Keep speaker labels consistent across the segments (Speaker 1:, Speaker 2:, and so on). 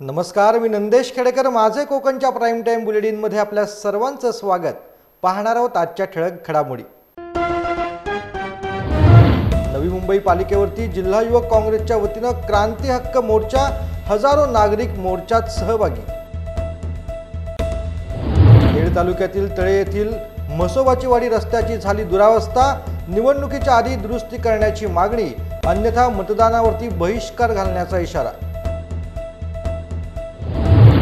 Speaker 1: नमस्कार, मी नंदेश खेडेकर. माझे कोकणच्या प्राईम टाइम बुलेटिनमध्ये आपल्या सर्वांचं स्वागत. पाहणार आहोत आजच्या ठळक घडामोडी. नवी मुंबई पालिकेवरती जिल्हा युवक काँग्रेसच्या वतीनं क्रांती हक्क मोर्चा, हजारो नागरिक मोर्चात सहभागी. खेड तालुक्यातील तळे येथील म्हसोबाची वाडी रस्त्याची झाली दुरावस्था, निवडणुकीच्या आधी दुरुस्ती करण्याची मागणी, अन्यथा मतदानावरती बहिष्कार घालण्याचा इशारा.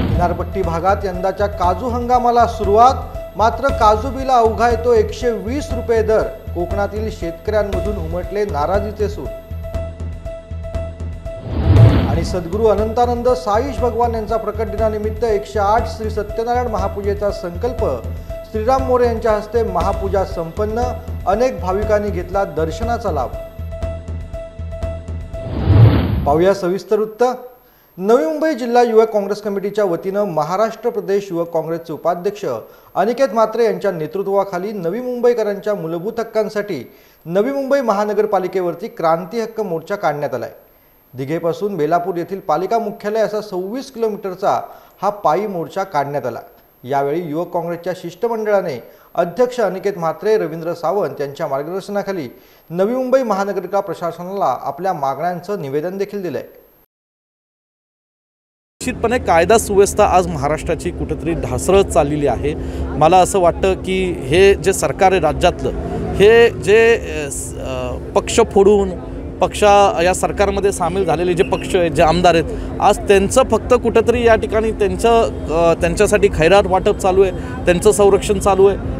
Speaker 1: किनारपट्टी भागात यंदाच्या काजू हंगामाला सुरुवात, मात्र काजू बिला अवघा येतो 120 रुपये दर. कोकणातील शेतकऱ्यांमधून उमटले नाराजीचे सूर. आणि सद्गुरू अनंतानंद साईश भगवान यांचा प्रकट दिनानिमित्त 108 श्री सत्यनारायण महापूजेचा संकल्प. श्रीराम मोरे यांच्या हस्ते महापूजा संपन्न. अनेक भाविकांनी घेतला दर्शनाचा लाभ. पाहूया सविस्तर वृत्त. नवी मुंबई जिल्हा युवक काँग्रेस कमिटीच्या वतीनं महाराष्ट्र प्रदेश युवक काँग्रेसचे उपाध्यक्ष अनिकेत म्हात्रे यांच्या नेतृत्वाखाली नवी मुंबईकरांच्या मूलभूत हक्कांसाठी नवी मुंबई महानगरपालिकेवरती क्रांती हक्क मोर्चा काढण्यात आलाय. दिघेपासून बेलापूर येथील पालिका मुख्यालय असा 26 किलोमीटरचा हा पायी मोर्चा काढण्यात आला. यावेळी युवक काँग्रेसच्या शिष्टमंडळाने अध्यक्ष अनिकेत म्हात्रे, रवींद्र सावंत यांच्या मार्गदर्शनाखाली नवी मुंबई महानगरपालिका प्रशासनाला आपल्या मागण्यांचं निवेदन देखील दिलंय.
Speaker 2: निश्चितपणे कायदा सुव्यवस्था आज महाराष्ट्राची कुठेतरी ढासळत चाललेली आहे. मला असं वाटतं की हे जे सरकार आहे राज्यातलं, हे जे पक्ष फोडून या सरकारमध्ये सामील झालेले जे पक्ष आहेत, जे आमदार आहेत, आज त्यांचं फक्त कुठेतरी या ठिकाणी त्यांच्यासाठी खैरात वाटप चालू आहे, त्यांचं संरक्षण चालू आहे,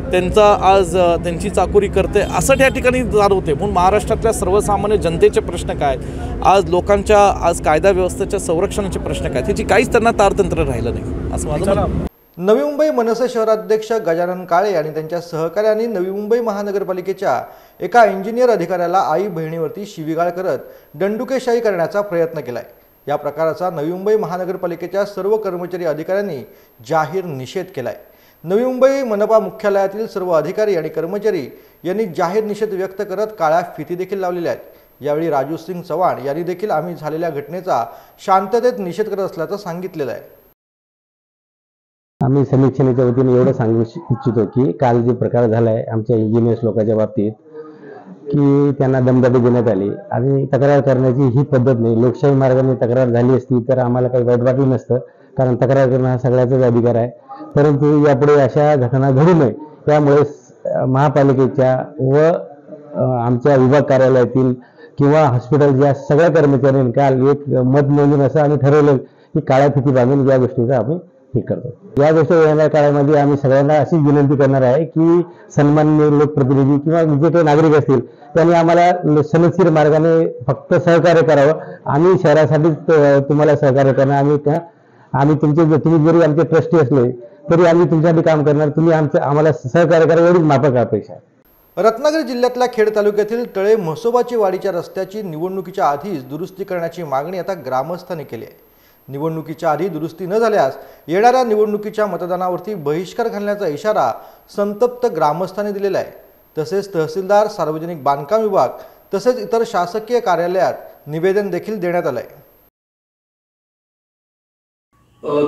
Speaker 2: त्यांची चाकोरी करते असं त्या ठिकाणी जाणवते. म्हणून महाराष्ट्रातल्या सर्वसामान्य जनतेचे प्रश्न काय, आज लोकांच्या आज कायदा व्यवस्थेच्या संरक्षणाचे प्रश्न काय, त्याची काहीच त्यांना तारतंत्र राहिलं नाही असं माझं म्हणणं.
Speaker 1: नवी मुंबई मनसे शहराध्यक्ष गजानन काळे आणि त्यांच्या सहकाऱ्यांनी नवी मुंबई महानगरपालिकेच्या एका इंजिनियर अधिकाऱ्याला आई बहिणीवरती शिवीगाळ करत दंडुकेशाही करण्याचा प्रयत्न केलाय. या प्रकाराचा नवी मुंबई महानगरपालिकेच्या सर्व कर्मचारी अधिकाऱ्यांनी जाहीर निषेध केलाय. नवी मुंबई मनपा मुख्यालयातील सर्व अधिकारी आणि कर्मचारी यांनी जाहीर निषेध व्यक्त करत काळ्या फिती देखील लावलेल्या आहेत. यावेळी राजू सिंग चव्हाण यांनी देखील आम्ही झालेल्या घटनेचा शांततेत निषेध करत असल्याचं सांगितलेलं आहे.
Speaker 3: आम्ही समीक्षेच्या वतीने एवढं सांगू इच्छितो की काल जे प्रकार झालाय आमच्या इंजिनियर्स लोकांच्या बाबतीत, की त्यांना दमदाटी देण्यात आली आणि तक्रार करण्याची ही पद्धत नाही. लोकशाही मार्गाने तक्रार झाली असती तर आम्हाला काही वाईट वाटलं नसतं, कारण तक्रार करणं हा सगळ्याचाच अधिकार आहे. परंतु यापुढे अशा घटना घडू नये त्यामुळे महापालिकेच्या व आमच्या विभाग कार्यालयातील किंवा हॉस्पिटलच्या सगळ्या कर्मचाऱ्यांनी काल एक मत नोंदून असं आम्ही ठरवलं की काळ्या फिती बांधून या गोष्टीचा आम्ही हे करतो. या गोष्टी येणाऱ्या काळामध्ये आम्ही सगळ्यांना अशी विनंती करणार आहे की सन्माननीय लोकप्रतिनिधी किंवा जे काही नागरिक असतील त्यांनी आम्हाला सनदशीर मार्गाने फक्त सहकार्य करावं. आम्ही शहरासाठी तुम्हाला सहकार्य करणार. तुम्ही जरी आमचे ट्रस्टी असले तरी आम्ही तुमच्यासाठी काम करणार. तुम्ही आम्हाला सहकार्य करा, एवढीच माफक अपेक्षा आहे.
Speaker 1: रत्नागिरी जिल्ह्यातल्या खेड तालुक्यातील तळे म्हसोबाची वाडीच्या रस्त्याची निवडणुकीच्या आधीच दुरुस्ती करण्याची मागणी आता ग्रामस्थांनी केली आहे. निवडणुकीच्या आधी दुरुस्ती न झाल्यास येणाऱ्या निवडणुकीच्या मतदानावरती बहिष्कार घालण्याचा इशारा संतप्त ग्रामस्थांनी दिलेला आहे. तसेच तहसीलदार, सार्वजनिक बांधकाम विभाग तसेच इतर शासकीय कार्यालयात निवेदन देखील देण्यात आलं आहे.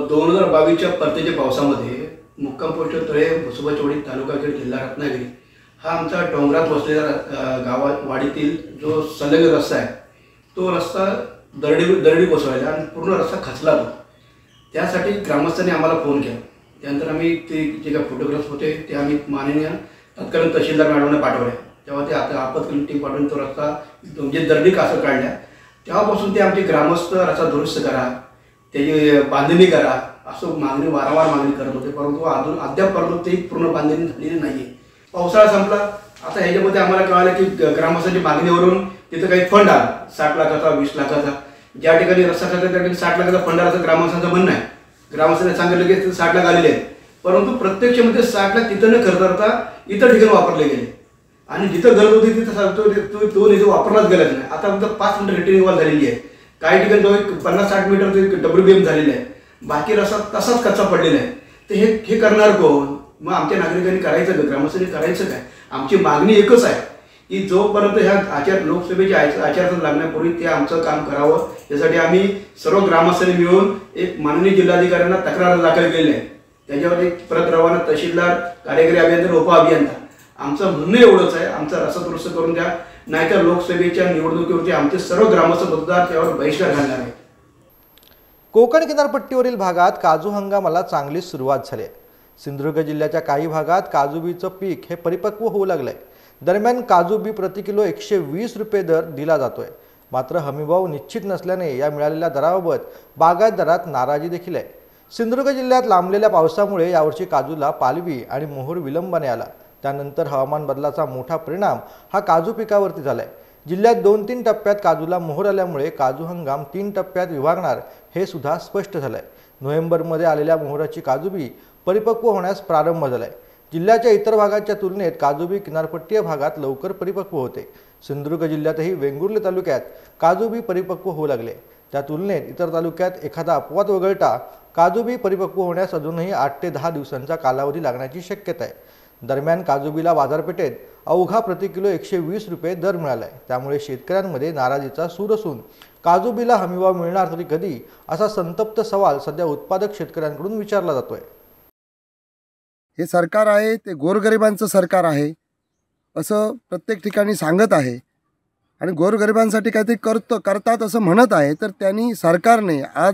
Speaker 4: 2022च्या परतीच्या पावसामध्ये मुक्काम पोस्ट तळे म्हसोबाची वाडी तालुका खेड जिल्हा रत्नागिरी हा आमचा डोंगरात बसलेला वाडीतील जो संलग्न रस्ता आहे, तो रस्ता दरडी कोसळला आणि पूर्ण रस्ता खचला. त्यासाठी ग्रामस्थांनी आम्हाला फोन केला. त्यानंतर आम्ही ते जे काही फोटोग्राफ्स होते ते आम्ही माननीय तत्कालीन तहसीलदार मॅडमने पाठवले. तेव्हा ते आता आपत्कालीन टीम पाठवून तो रस्ता म्हणजे दरडी कासं काढल्या. तेव्हापासून ते आमचे ग्रामस्थ रस्ता दुरुस्त करा, त्याची बांधणी करा असं वारंवार मागणी करत होते. परंतु अद्यापपर्यंत ते पूर्ण बांधणी झालेली नाही आहे. पावसाळा संपला. आता ह्याच्यामध्ये आम्हाला कळालं की ग्रामस्थांची मागणीवरून तिथं काही फंड आला 60 लाखाचा 20 लाखाचा. ज्या ठिकाणी रस्ता करता त्या ठिकाणी 60 लाखाचा फंड आला असं ग्रामस्थांचं म्हणणं आहे. ग्रामस्थांनी सांगितलं की 60 लाख आलेले आहेत, परंतु प्रत्यक्षमध्ये 60 लाख तिथं न खर्च करता इतर ठिकाणी वापरले गेले आणि जिथं गरज होती तिथं तो निधी वापरलाच गेलाच नाही. आता फक्त 5 मीटर रिटर्निंग वॉल झालेली आहे. काही ठिकाणी तो 50-60 मीटर WBM झालेली आहे. बाकी रस्ता तसाच कच्चा पडलेला आहे. तर हे करणार कोण? मग आमच्या नागरिकांनी करायचं का, ग्रामस्थांनी करायचं काय? आमची मागणी एकच आहे की जोपर्यंत ह्या लोकसभेची आचारसंहिता लागण्यापूर्वी ते आमचं काम करावं, यासाठी आम्ही सर्व ग्रामस्थांनी मिळून एक माननीय जिल्हाधिकाऱ्यांना तक्रार दाखल केली आहे. त्याच्यावर एक प्रत रवाना तहसीलदार, कार्यकारी अभियंता, उपअभियंता. आमचं म्हणणं एवढंच आहे, आमचा रसदुरुस्त करून द्या, नाहीतर लोकसभेच्या निवडणुकीवरती आमचे सर्व ग्रामस्थ मतदार त्यावर बहिष्कार घालणार आहेत.
Speaker 1: कोकण किनारपट्टीवरील भागात काजू हंगामाला चांगली सुरुवात झाली आहे. सिंधुदुर्ग जिल्ह्याच्या काही भागात काजू बीचं पीक हे परिपक्व होऊ लागलंय. दरम्यान काजू बी प्रति किलो 120 रुपये दर दिला जातोय. मात्र हमीभाव निश्चित नसल्याने या मिळालेल्या दराबाबत बागायतदारात नाराजी देखील आहे. सिंधुदुर्ग जिल्ह्यात लांबलेल्या पावसामुळे यावर्षी काजूला पालवी आणि मोहर विलंबाने आला. त्यानंतर हवामान बदलाचा मोठा परिणाम हा काजू पिकावरती झालाय. जिल्ह्यात 2-3 टप्प्यात काजूला मोहर आल्यामुळे काजू हंगाम 3 टप्प्यात विभागणार हे सुद्धा स्पष्ट झालंय. नोव्हेंबरमध्ये आलेल्या मोहराची काजूबी परिपक्व होण्यास प्रारंभ झालाय. जिल्ह्याच्या इतर भागांच्या तुलनेत काजूबी किनारपट्टीय भागात लवकर परिपक्व होते. सिंधुदुर्ग जिल्ह्यातही वेंगुर्ले तालुक्यात काजूबी परिपक्व होऊ लागले. त्या तुलनेत इतर तालुक्यात एखादा अपवाद वगळता काजूबी परिपक्व होण्यास अजूनही 8 ते 10 दिवसांचा कालावधी लागण्याची शक्यता आहे. दरम्यान काजूबीला बाजारपेठेत अवघा प्रति किलो 120 रुपये दर मिळाला आहे. त्यामुळे शेतकऱ्यांमध्ये नाराजीचा सूर असून काजूबीला हमीभाव मिळणार तरी कधी असा संतप्त सवाल सध्या उत्पादक शेतकऱ्यांकडून विचारला जातोय.
Speaker 5: हे सरकार आहे ते गोरगरिबांचं सरकार आहे असं प्रत्येक ठिकाणी सांगत आहे आणि गोरगरिबांसाठी काहीतरी करतात असं म्हणत आहे. तर त्यांनी सरकारने आज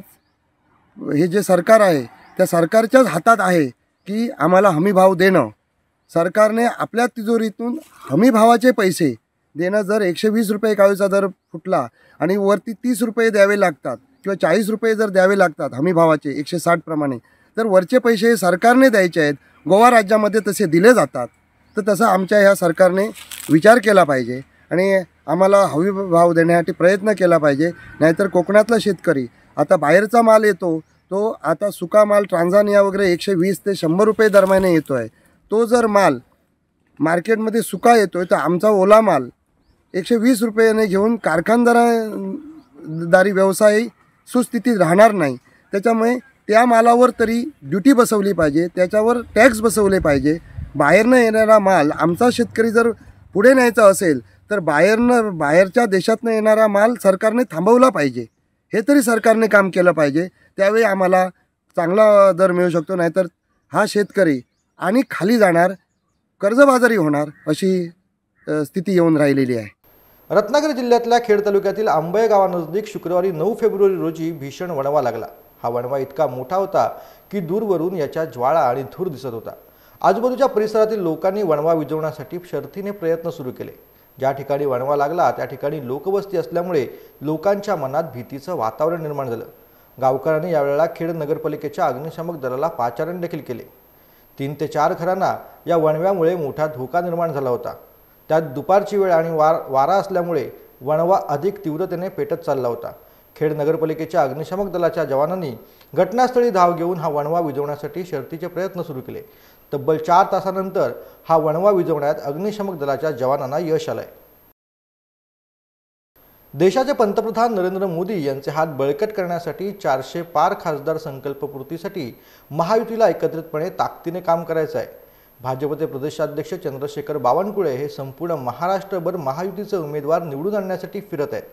Speaker 5: हे जे सरकार आहे त्या सरकारच्याच हातात आहे की आम्हाला हमीभाव देणं. सरकारने आपल्या तिजोरीतून हमीभावाचे पैसे देणं. जर 120 रुपये काजूचा दर फुटला आणि वरती 30 रुपये द्यावे लागतात किंवा 40 रुपये जर द्यावे लागतात हमीभावाचे 160 प्रमाणे, तर वरचे पैसे हे सरकारने द्यायचे आहेत. गोवा राज्यामध्ये तसे दिले जातात. तर तसं आमच्या ह्या सरकारने विचार केला पाहिजे आणि आम्हाला हमीभाव देण्यासाठी प्रयत्न केला पाहिजे. नाहीतर कोकणातला शेतकरी आता बाहेरचा माल येतो तो आता सुका माल टांझानिया वगैरे 120 ते 100 रुपये दरम्याने येतो आहे. तो जर माल मार्केटमध्ये सुका येतो आहे तर आमचा ओला माल 120 रुपयाने घेऊन कारखानदारी व्यवसाय सुस्थितीत राहणार नाही. त्याच्यामुळे त्या मालावर तरी ड्युटी बसवली पाहिजे, त्याच्यावर टॅक्स बसवले पाहिजे. बाहेरनं येणारा माल आमचा शेतकरी जर पुढे न्यायचा असेल तर बाहेरच्या देशातनं येणारा माल सरकारने थांबवला पाहिजे. हे तरी सरकारने काम केलं पाहिजे. त्यावेळी आम्हाला चांगला दर मिळू शकतो. नाहीतर हा शेतकरी आणि खाली जाणार, कर्जबाजारी होणार अशी स्थिती येऊन राहिलेली आहे.
Speaker 1: रत्नागिरी जिल्ह्यातल्या खेड तालुक्यातील आंबे गावानजदीक शुक्रवारी 9 फेब्रुवारी रोजी भीषण वणवा लागला. हा वणवा इतका मोठा होता की दूरवरून याच्या ज्वाळा आणि धूर दिसत होता. आजूबाजूच्या परिसरातील लोकांनी वणवा विझवण्यासाठी शर्थीने प्रयत्न सुरू केले. ज्या ठिकाणी वणवा लागला त्या ठिकाणी लोकवस्ती असल्यामुळे लोकांच्या मनात भीतीचं वातावरण निर्माण झालं. गावकऱ्यांनी यावेळेला खेड नगरपालिकेच्या अग्निशामक दलाला पाचारण देखील केले. 3 ते 4 घरांना या वणव्यामुळे मोठा धोका निर्माण झाला होता. त्यात दुपारची वेळ आणि वारा असल्यामुळे वणवा अधिक तीव्रतेने पेटत चालला होता. खेड नगरपालिकेच्या अग्निशामक दलाच्या जवानांनी घटनास्थळी धाव घेऊन हा वणवा विझवण्यासाठी शर्थीचे प्रयत्न सुरू केले. तब्बल 4 तासानंतर हा वणवा विझवण्यात अग्निशामक दलाच्या जवानांना यश आलंय. देशाचे पंतप्रधान नरेंद्र मोदी यांचे हात बळकट करण्यासाठी 400 पार खासदार संकल्पपूर्तीसाठी महायुतीला एकत्रितपणे ताकदीने काम करायचं आहे. भाजपचे प्रदेशाध्यक्ष चंद्रशेखर बावनकुळे हे संपूर्ण महाराष्ट्रभर महायुतीचे उमेदवार निवडून आणण्यासाठी फिरत आहेत.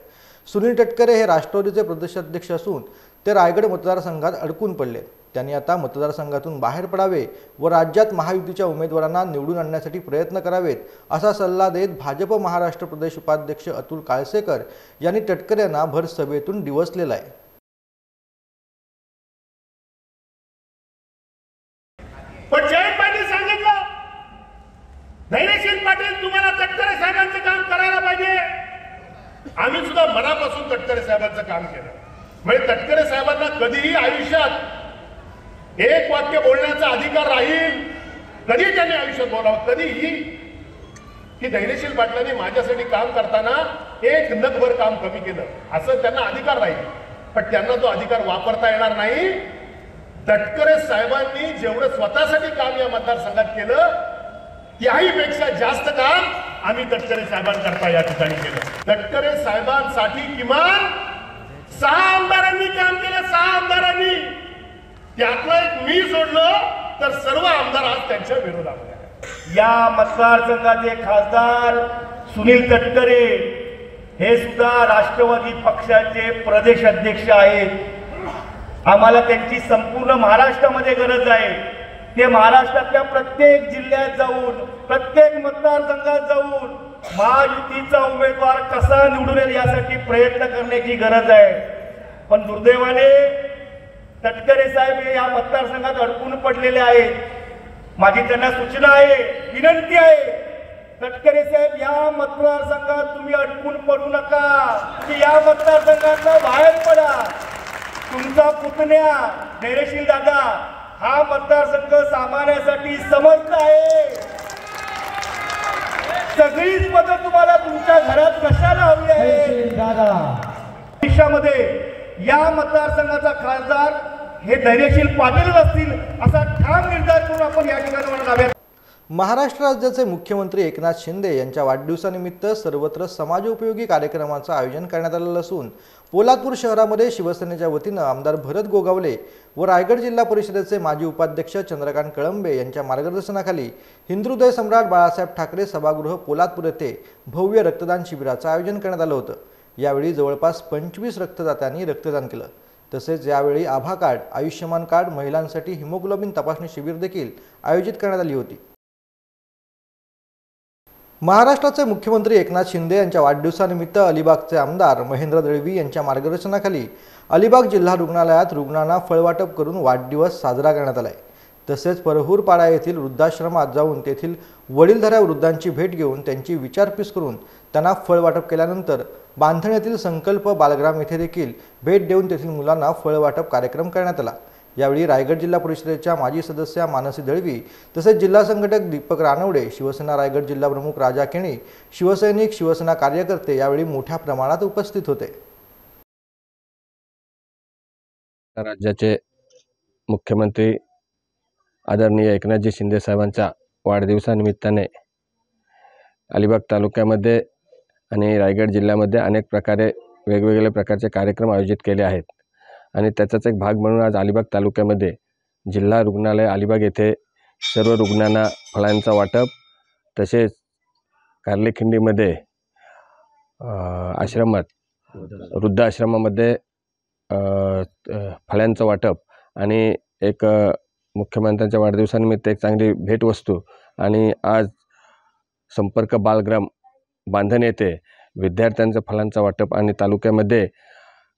Speaker 1: सुनील तटकरे हे राष्ट्रवादीचे प्रदेशाध्यक्ष असून ते रायगड मतदारसंघात अडकून पडले. त्यांनी आता मतदारसंघातून बाहेर पडावे व राज्यात महायुतीच्या उमेदवारांना निवडून आणण्यासाठी प्रयत्न करावेत असा सल्ला देत भाजप महाराष्ट्र प्रदेश उपाध्यक्ष अतुल काळसेकर यांनी तटकरे यांना भर सभेतून डिवचलेला आहे.
Speaker 6: पण जयंत पाटील सांगितलं, धैर्यशील पाटील तुम्हाला तटकरे साहेबांचं काम करायला पाहिजे. आम्ही सुद्धा मनापासून तटकरे साहेबांचं काम केलं. म्हणजे तटकरे साहेबांना कधीही आयुष्यात एक वाक्य बोलण्याचा अधिकार राहील, कधी त्यांनी आयुष्यात बोलावं, कधीही की धैर्यशील पाटलांनी माझ्यासाठी काम करताना एक नगभर काम कमी केलं असं त्यांना अधिकार राहील. पण त्यांना तो अधिकार वापरता येणार नाही. तटकरे साहेबांनी जेवढं स्वतःसाठी काम या मतदारसंघात केलं त्याही पेक्षा जास्त काम आम्ही तटकरे साहेबांकरता या ठिकाणी केलं. तटकरे साहेबांसाठी किमान 6 आमदारांनी काम केलं. 6 आमदारांनी, त्यातलं एक मी सोडलं तर सर्व आमदार आज त्यांच्या विरोधामध्ये आहेत.
Speaker 7: या मतदारसंघाचे खासदार
Speaker 6: सुनील तटकरे हे सुद्धा राष्ट्रवादी पक्षाचे प्रदेश अध्यक्ष आहेत। आम्हाला त्यांची संपूर्ण महाराष्ट्रामध्ये गरज आहे। ते महाराष्ट्रातल्या प्रत्येक जिल्ह्यात जाऊन, प्रत्येक मतदारसंघात जाऊन महायुतीचा उमेदवार कसा निवडून येईल यासाठी प्रयत्न करण्याची गरज आहे। पण दुर्दैवाने तटकरे साहेब हे या मतदारसंघात अडकून पडलेले आहेत। माझी त्यांना सूचना आहे, विनंती आहे, तटकरे साहेब या मतदारसंघात तुम्ही अडकून पडू नका, की या मतदारसंघात बाहेर पडा। तुमचा पुतण्या धैर्यशील दादा हा मतदारसंघ सांभाळण्यासाठी समर्थ आहे। सगळीच मदत तुम्हाला तुमच्या घरात कशाला हवी आहे दादा। भविष्यामध्ये या मतदारसंघाचा खासदार हे धैर्यशील पाटील असतील असा ठाम निर्धार करून आपण या ठिकाणी
Speaker 1: महाराष्ट्र राज्याचे मुख्यमंत्री एकनाथ शिंदे यांच्या वाढदिवसानिमित्त सर्वत्र समाजोपयोगी कार्यक्रमांचं आयोजन करण्यात आलेलं असून पोलादपूर शहरामध्ये शिवसेनेच्या वतीनं आमदार भरत गोगावले व रायगड जिल्हा परिषदेचे माजी उपाध्यक्ष चंद्रकांत कळंबे यांच्या मार्गदर्शनाखाली हिंदुहृदय सम्राट बाळासाहेब ठाकरे सभागृह पोलादपूर येथे भव्य रक्तदान शिबिराचं आयोजन करण्यात आलं होतं। यावेळी जवळपास 25 रक्तदात्यांनी रक्तदान केलं। तसेच यावेळी आभा कार्ड, आयुष्यमान कार्ड, महिलांसाठी हिमोग्लोबिन तपासणी शिबिर देखील आयोजित करण्यात आली होती। महाराष्ट्राचे मुख्यमंत्री एकनाथ शिंदे यांच्या वाढदिवसानिमित्त अलिबागचे आमदार महेंद्र दळवी यांच्या मार्गदर्शनाखाली अलिबाग जिल्हा रुग्णालयात रुग्णांना फळवाटप करून वाढदिवस साजरा करण्यात आला आहे। तसेच परहूरपाडा येथील वृद्धाश्रमात जाऊन तेथील वडीलधाऱ्या वृद्धांची भेट घेऊन त्यांची विचारपूस करून त्यांना फळवाटप केल्यानंतर बांधण येथील संकल्प बालग्राम येथे देखील भेट देऊन तेथील मुलांना फळवाटप कार्यक्रम करण्यात आला। यावेळी रायगड जिल्हा परिषदेच्या माजी सदस्या मानसी दळवी तसेच जिल्हा संघटक दीपक रानवडे, शिवसेना रायगड जिल्हा प्रमुख राजा केणी, शिवसैनिक, शिवसेना कार्यकर्ते यावेळी मोठ्या प्रमाणात उपस्थित होते।
Speaker 7: राज्याचे मुख्यमंत्री आदरणीय एकनाथजी शिंदे साहेबांच्या वाढदिवसानिमित्ताने अलिबाग तालुक्यामध्ये आणि रायगड जिल्ह्यामध्ये अनेक प्रकारे वेगवेगळ्या प्रकारचे कार्यक्रम आयोजित केले आहेत आणि त्याचाच एक भाग म्हणून आज अलिबाग तालुक्यामध्ये जिल्हा रुग्णालय अलिबाग येथे सर्व रुग्णांना फळांचं वाटप, तसेच कार्लेखिंडीमध्ये आश्रमात वृद्धाश्रमामध्ये फळांचं वाटप आणि एक मुख्यमंत्र्यांच्या वाढदिवसानिमित्त एक चांगली भेटवस्तू आणि आज संपर्क बालग्राम बांधण येथे विद्यार्थ्यांचं फळांचं वाटप आणि तालुक्यामध्ये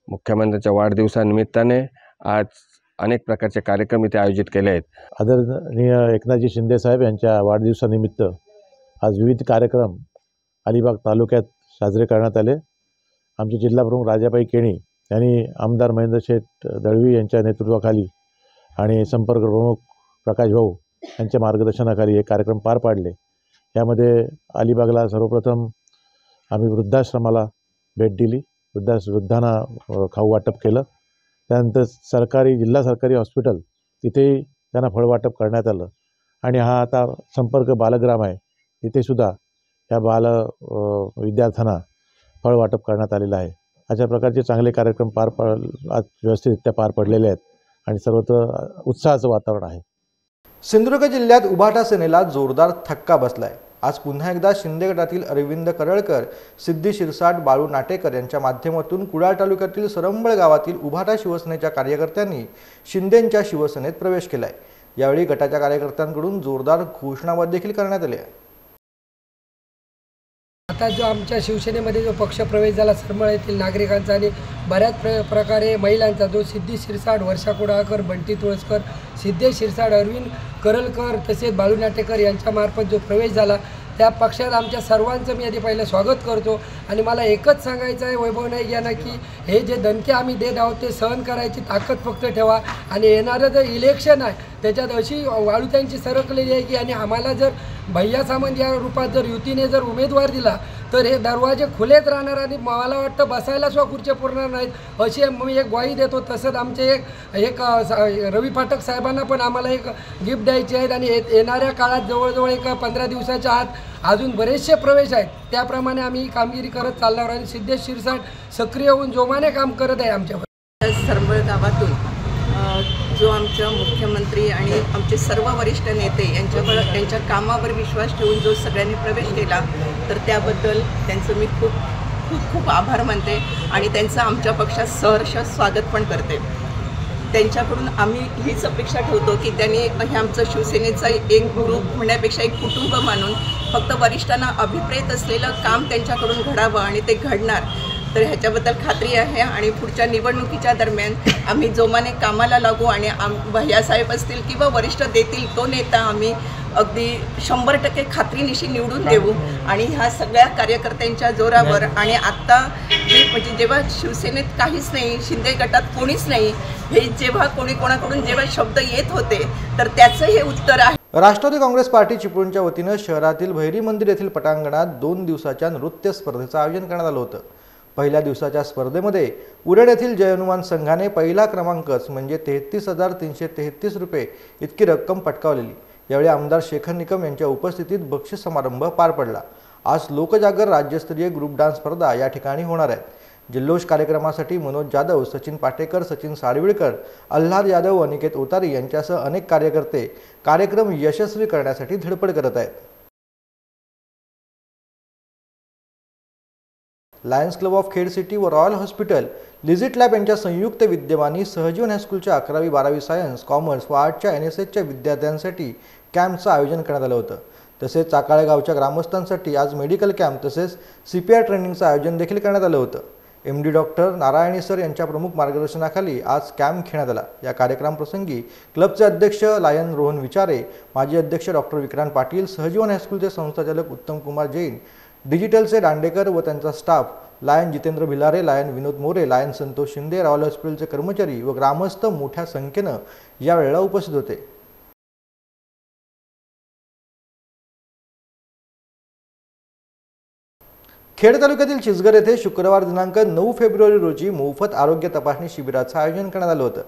Speaker 7: मुख्यमंत्र्यांच्या वाढदिवसानिमित्ताने आज अनेक प्रकारचे कार्यक्रम इथे आयोजित केले आहेत।
Speaker 8: आदरणीय एकनाथजी शिंदे साहेब यांच्या वाढदिवसानिमित्त आज विविध कार्यक्रम अलिबाग तालुक्यात साजरे करण्यात आले। आमचे जिल्हाप्रमुख राजाबाई केणी यांनी आमदार महेंद्र शेठ दळवी यांच्या नेतृत्वाखाली आणि संपर्क प्रमुख प्रकाश भाऊ यांच्या मार्गदर्शनाखाली हे कार्यक्रम पार पाडले। यामध्ये अलिबागला सर्वप्रथम आम्ही वृद्धाश्रमाला भेट दिली, वृद्धांना खाऊ वाटप केलं। त्यानंतर जिल्हा सरकारी हॉस्पिटल तिथेही त्यांना फळवाटप करण्यात आलं आणि हा आता संपर्क बालग्राम आहे, तिथेसुद्धा या विद्यार्थ्यांना फळवाटप करण्यात आलेलं आहे। अशा प्रकारचे चांगले कार्यक्रम आज व्यवस्थितरित्या पार पडलेले आहेत आणि सर्वत्र उत्साहाचं वातावरण आहे।
Speaker 1: सिंधुदुर्ग जिल्ह्यात उभाटा सेनेला जोरदार धक्का बसलाय। आज पुन्हा एकदा शिंदे गटातील अरविंद करळकर, सिद्धी शिरसाट, बाळू नाटेकर यांच्या माध्यमातून कुडाळ तालुक्यातील सरंबळ गावातील उभाटा शिवसेनेच्या कार्यकर्त्यांनी शिंदेंच्या शिवसेनेत प्रवेश केलाय। यावेळी गटाच्या कार्यकर्त्यांकडून जोरदार घोषणाबाजी देखील करण्यात आली आहे।
Speaker 9: आता जो आमच्या शिवसेनेमध्ये जो पक्षप्रवेश झाला सरंबळ येथील नागरिकांचा आणि बऱ्याच प्रकारे महिलांचा, जो सिद्धी शिरसाट, वर्षा कुडाळकर, बंटी तुळसकर, सिद्धेश शिरसाट, अरविंद करलकर तसेच बाळू नाटेकर यांच्यामार्फत जो प्रवेश झाला त्या पक्षात आमच्या सर्वांचं मी आधी पहिलं स्वागत करतो। आणि मला एकच सांगायचं आहे वैभव नाईक यांना की हे जे दणके आम्ही देत आहोत ते सहन करायची ताकद फक्त ठेवा आणि येणारं जर इलेक्शन आहे त्याच्यात अशी वाळू त्यांची सरकलेली आहे की आणि आम्हाला जर भैया सामंत या रूपात जर युतीने जर उमेदवार दिला तर हे दरवाजे खुलेच राहणार आणि मला वाटतं बसायला सुद्धा खुर्च्या पुरणार नाहीत अशी मी एक ग्वाही देतो। तसंच आमचे एक रवी पाठक साहेबांना पण आम्हाला एक गिफ्ट द्यायची आहेत आणि येणाऱ्या काळात जवळजवळ एक 15 दिवसाच्या आत अजून बरेचसे प्रवेश आहेत, त्याप्रमाणे आम्ही कामगिरी करत चालणार आणि सिद्धेश शिरसाट सक्रिय होऊन जोमाने काम करत आहे आमच्यावर।
Speaker 10: सरंबळ गावातून जो आमच्या मुख्यमंत्री आणि आमचे सर्व वरिष्ठ नेते यांच्या कामावर विश्वास ठेवून जो सगळ्यांनी प्रवेश केला, तर त्याबद्दल त्यांचं मी खूप खूप खूप आभार मानते आणि त्यांचं आमच्या पक्षात सहर्ष स्वागत पण करते. त्यांच्याकडून आम्ही हीच अपेक्षा ठेवतो की त्यांनी हे आमचं शिवसेनेचा एक ग्रुप म्हणण्यापेक्षा एक कुटुंब मानून फक्त वरिष्ठांना अभिप्रेत असलेलं काम त्यांच्याकडून घडावं आणि ते घडणार, तर ह्याच्याबद्दल खात्री आहे. आणि पुढच्या निवडणुकीच्या दरम्यान आम्ही जोमाने कामाला लागू आणि भैयासाहेब असतील किंवा वरिष्ठ देतील तो नेता आम्ही अगदी 100% खात्रीनिशी निवडून देऊ. आणि ह्या सगळ्या कार्यकर्त्यांच्या जोरावर आणि आत्ता म्हणजे जेव्हा शिवसेनेत काहीच नाही, शिंदे गटात कोणीच नाही, हे जेव्हा कोणाकडून जेव्हा शब्द येत होते, तर त्याचं हे उत्तर आहे.
Speaker 1: राष्ट्रवादी काँग्रेस पार्टी चिपळूणच्या वतीनं शहरातील भैरी मंदिर येथील पटांगणात 2 दिवसाच्या नृत्य स्पर्धेचं आयोजन करण्यात आलं होतं. पहिल्या दिवसाच्या स्पर्धेमध्ये उरण येथील जय हनुमान संघाने पहिला क्रमांकच म्हणजे 33,333 रुपये इतकी रक्कम पटकावलेली. यावेळी आमदार शेखर निकम यांच्या उपस्थितीत बक्षीस समारंभ पार पडला. आज लोकजागर राज्यस्तरीय ग्रुप डान्स स्पर्धा या ठिकाणी होणार आहेत. जल्लोष कार्यक्रमासाठी मनोज जाधव, सचिन पाटेकर, सचिन साळवीळकर, आल्हाद यादव, अनिकेत ओतारी यांच्यासह अनेक कार्यकर्ते कार्यक्रम यशस्वी करण्यासाठी धडपड करत आहेत. Lions Club of Khed City व रॉयल हॉस्पिटल, लिजिट लॅब यांच्या संयुक्त विद्यमानी सहजीवन हायस्कूलच्या 11वी 12वी सायन्स, कॉमर्स व आर्टच्या NSSच्या विद्यार्थ्यांसाठी कॅम्पचं आयोजन करण्यात आलं होतं. तसेच चाकाळे गावच्या ग्रामस्थांसाठी आज मेडिकल कॅम्प तसेच CPR ट्रेनिंगचं आयोजन देखील करण्यात आलं होतं. MD डॉक्टर नारायणी सर यांच्या प्रमुख मार्गदर्शनाखाली आज कॅम्प घेण्यात आला. या कार्यक्रमाप्रसंगी क्लबचे अध्यक्ष लायन रोहन विचारे, माजी अध्यक्ष डॉक्टर विक्रांत पाटील, सहजीवन हायस्कूलचे संस्थाचालक उत्तम कुमार जैन, डिजिटलचे दांडेकर व त्यांचा staff, lion Jitendra Bhilare, lion Vinod More, lion Santosh Shinde, Royal हॉस्पिटलचे कर्मचारी व ग्रामस्थ मोठ्या संख्येनं यावेळेला उपस्थित होते. खेड तालुक्यातील चिचघर येथे शुक्रवार दिनांक 9 फेब्रुवारी रोजी मोफत आरोग्य तपासणी शिबिराचं आयोजन करण्यात आलं होतं.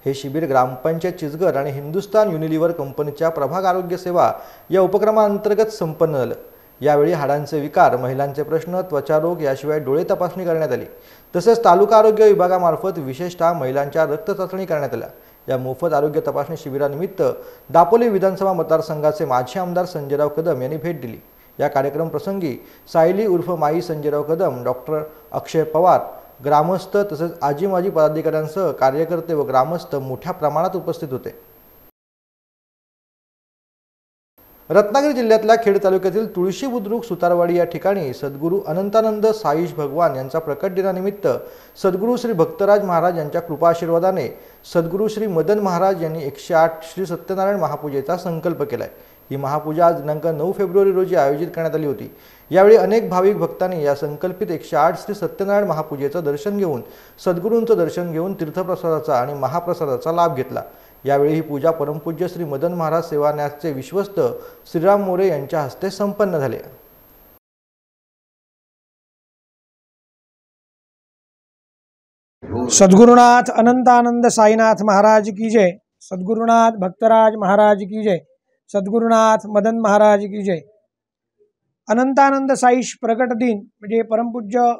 Speaker 1: हे शिबिर ग्रामपंचायत चिचघर आणि हिंदुस्तान युनिलिव्हर कंपनीच्या प्रभाग आरोग्य सेवा या उपक्रमांतर्गत संपन्न झालं. यावेळी हाडांचे विकार, महिलांचे प्रश्न, त्वचारोग याशिवाय डोळे तपासणी करण्यात आली. तसेच तालुका आरोग्य विभागामार्फत विशेषतः महिलांच्या रक्त चाचणी करण्यात आल्या. या मोफत आरोग्य तपासणी शिबिरानिमित्त दापोली विधानसभा मतदारसंघाचे माजी आमदार संजयराव कदम यांनी भेट दिली. या कार्यक्रम प्रसंगी सायली उर्फ माई संजयराव कदम, डॉक्टर अक्षय पवार, ग्रामस्थ तसेच आजी माजी पदाधिकाऱ्यांसह कार्यकर्ते व ग्रामस्थ मोठ्या प्रमाणात उपस्थित होते. रत्नागिरी जिल्ह्यातल्या खेड तालुक्यातील तुळशी बुद्रुक सुतारवाडी या ठिकाणी सद्गुरू अनंतानंद साईश भगवान यांचा प्रकट दिनानिमित्त सद्गुरू श्री भक्तराज महाराज यांच्या कृपा आशीर्वादाने सद्गुरू श्री मदन महाराज यांनी 108 श्री सत्यनारायण महापूजेचा संकल्प केलाय. ही महापूजा आज दिनांक 9 फेब्रुवारी रोजी आयोजित करण्यात आली होती. यावेळी अनेक भाविक भक्तांनी या संकल्पित 108 श्री सत्यनारायण महापूजेचं दर्शन घेऊन सद्गुरूंचं दर्शन घेऊन तीर्थप्रसादाचा आणि महाप्रसादाचा लाभ घेतला. यावेळी ही पूजा परमपूज्य श्री मदन महाराज सेवान्यासचे विश्वस्त श्रीराम मोरे यांच्या हस्ते संपन्न झाले.
Speaker 11: सद्गुरुनाथ अनंतानंद साईनाथ महाराज की जय. सद्गुरुनाथ भक्तराज महाराज की जय. सद्गुरुनाथ मदन महाराज की जय. अनंतानंद साईश प्रकट दिन म्हणजे परमपूज्य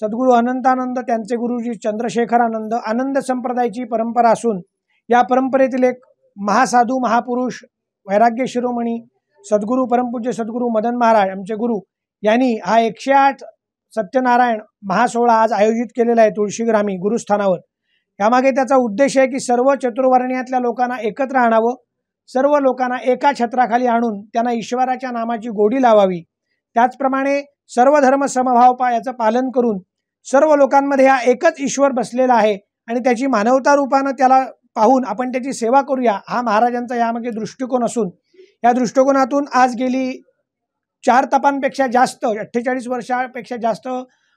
Speaker 11: सद्गुरू अनंतानंद त्यांचे गुरुजी चंद्रशेखरानंद आनंद संप्रदायाची परंपरा असून या परंपरेतील एक महासाधू महापुरुष वैराग्य शिरोमणी सद्गुरू परमपूज्य सद्गुरू मदन महाराज आमचे गुरु यांनी हा 108 सत्यनारायण महासोहळा आज आयोजित केलेला आहे तुळशीग्रामी गुरुस्थानावर. यामागे त्याचा उद्देश आहे की सर्व चतुर्वर्ण्यातल्या लोकांना एकत्र आणावं, सर्व लोकांना एका छत्राखाली आणून त्यांना ईश्वराच्या नामाची गोडी लावावी. त्याचप्रमाणे सर्व धर्म समभाव याचं पालन करून सर्व लोकांमध्ये हा एकच ईश्वर बसलेला आहे आणि त्याची मानवता रूपानं त्याला पाहून आपण त्याची सेवा करूया, हा महाराजांचा यामागे दृष्टिकोन असून या दृष्टिकोनातून आज गेली 4 तपांपेक्षा जास्त 48 वर्षापेक्षा जास्त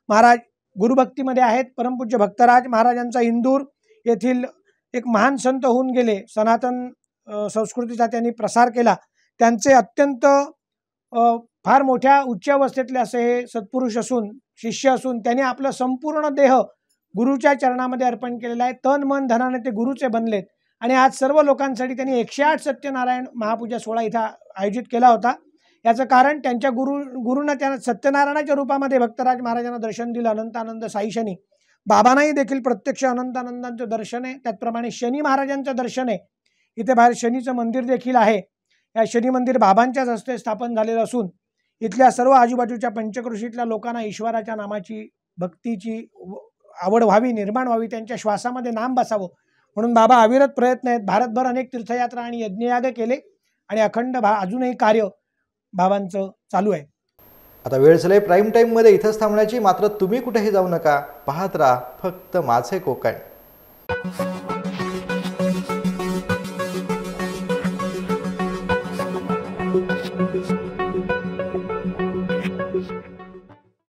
Speaker 11: महाराज गुरुभक्तीमध्ये आहेत. परमपूज्य भक्तराज महाराजांचा इंदूर येथील एक महान संत होऊन गेले. सनातन संस्कृतीचा त्यांनी प्रसार केला. त्यांचे अत्यंत फार मोठ्या उच्च अवस्थेतले असे हे सत्पुरुष असून शिष्य असून त्यांनी आपलं संपूर्ण देह गुरुच्या चरणामध्ये अर्पण केलेला आहे. तन मन धनाने ते गुरुचे बनलेत आणि आज सर्व लोकांसाठी त्यांनी 108 सत्यनारायण महापूजा सोहळा इथं आयोजित केला होता. याचं कारण त्यांच्या गुरुनं त्यांना सत्यनारायणाच्या रूपामध्ये भक्तराज महाराजांना दर्शन दिलं अनंतानंद साईशांनी, बाबांनाही देखील प्रत्यक्ष अनंतानंदांचं दर्शन आहे. त्याचप्रमाणे शनी महाराजांचं दर्शन आहे. इथे बाहेर शनीचं मंदिर देखील आहे. या शनी मंदिर बाबांच्याच हस्ते स्थापन झालेलं असून इथल्या सर्व आजूबाजूच्या पंचक्रोशीतल्या लोकांना ईश्वराच्या नामाची भक्तीची आवड व्हावी, निर्माण व्हावी, त्यांच्या श्वासामध्ये नाम बसावं म्हणून बाबा अविरत प्रयत्न आहेत. भारतभर अनेक तीर्थयात्रा आणि यज्ञयाग केले आणि अखंड अजूनही कार्य बाबांचं चालू आहे.
Speaker 1: आता वेळ झाली प्राईम टाईममध्ये इथंच थांबण्याची. मात्र तुम्ही कुठेही जाऊ नका, पाहत राहा फक्त माझे कोकण.